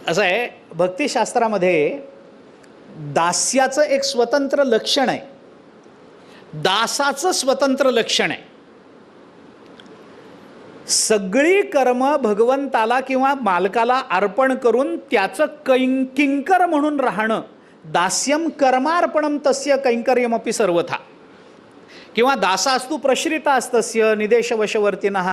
असं आहे, भक्तिशास्त्रामध्ये दास्याचं एक स्वतंत्र लक्षण आहे, दासाचं स्वतंत्र लक्षण आहे. सगळी कर्म भगवंताला किंवा मालकाला अर्पण करून त्याचं किंकर म्हणून राहणं, दास्यम कर्मार्पणम तस्य कैंकर्यमपि सर्वथा. किंवा दासास्तु प्रश्रितास्तस्य निदेशवशवर्तिनः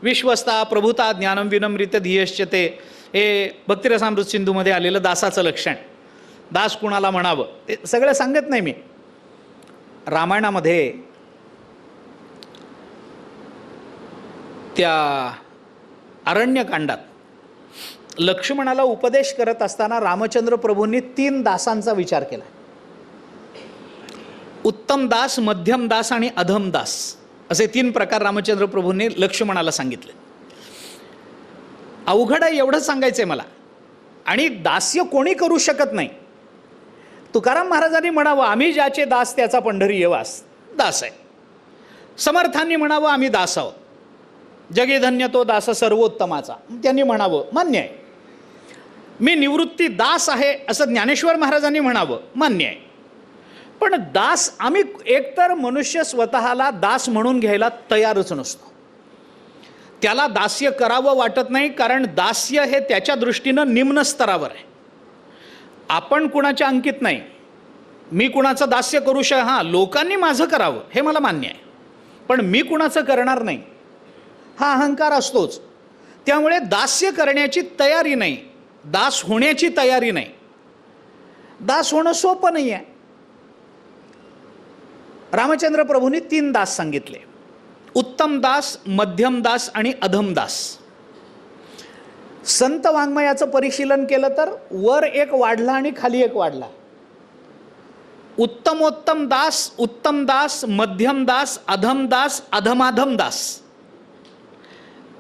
विश्वस्ता प्रभुता ज्ञानम विनम्रित धियश्चते. हे भक्तिरसामृत सिंधूमध्ये आलेलं दासाचं लक्षण. दास कुणाला म्हणावं ते सगळं सांगत नाही मी. रामायणामध्ये त्या अरण्यकांडात लक्ष्मणाला उपदेश करत असताना रामचंद्र प्रभूंनी 3 दासांचा विचार केला. उत्तम दास, मध्यम दास आणि अधम दास असे 3 प्रकार रामचंद्र प्रभूंनी लक्ष्मणाला सांगितले. अवघड आहे एवढं सांगायचंय मला. आणि दास्य कोणी करू शकत नाही. तुकाराम महाराजांनी म्हणावं आम्ही ज्याचे दास त्याचा पंढरी येवास, दास आहे. समर्थांनी म्हणावं आम्ही दास आहोत, जगे धन्य तो दास सर्वोत्तमाचा, त्यांनी म्हणावं मान्य आहे. मी निवृत्ती दास आहे असं ज्ञानेश्वर महाराजांनी म्हणावं, मान्य आहे. पण दास आम्ही एकतर मनुष्य स्वतःला दास म्हणून घ्यायला तयारच नसतो. त्याला दास्य करावं वाटत नाही, कारण दास्य हे त्याच्या दृष्टीनं निम्न स्तरावर आहे. आपण कुणाच्या अंकित नाही. मी कुणाचं दास्य करू हां लोकांनी माझं करावं हे मला मान्य आहे, पण मी कुणाचं करणार नाही हा अहंकार असतोच. त्यामुळे दास्य करण्याची तयारी नाही, दास होण्याची तयारी नाही. दास होणं सोपं नाही आहे. रामचंद्र प्रभूंनी 3 दास सांगितले, उत्तम दास, मध्यम दास आणि अधम दास. संत वाङ्मयाचं परिशीलन केलं तर वर एक वाढला आणि खाली एक वाढला. उत्तमोत्तम दास, उत्तम दास, मध्यम दास, अधम दास, अधमाधम दास.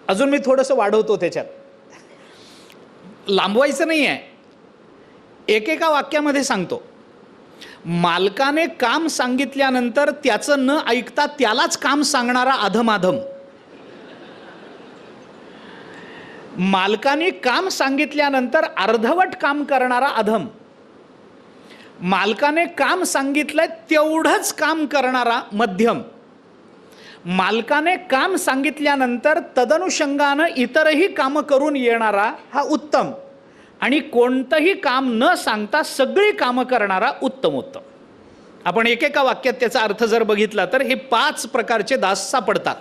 अजून मी थोडंसं वाढवतो त्याच्यात, लांबवायचं नाही आहे, एकेका वाक्यामध्ये सांगतो. मालकाने काम सांगितल्यानंतर त्याचं न ऐकता त्यालाच काम सांगणारा अधमाधम. मालकाने काम सांगितल्यानंतर अर्धवट काम करणारा अधम. मालकाने काम सांगितलंय तेवढंच काम करणारा मध्यम. मालकाने काम सांगितल्यानंतर तदनुषंगानं इतरही कामं करून येणारा हा उत्तम. आणि कोणतंही काम न सांगता सगळी कामं करणारा उत्तमोत्तम. आपण एकेका वाक्यात त्याचा अर्थ जर बघितला तर हे 5 प्रकारचे दास सापडतात.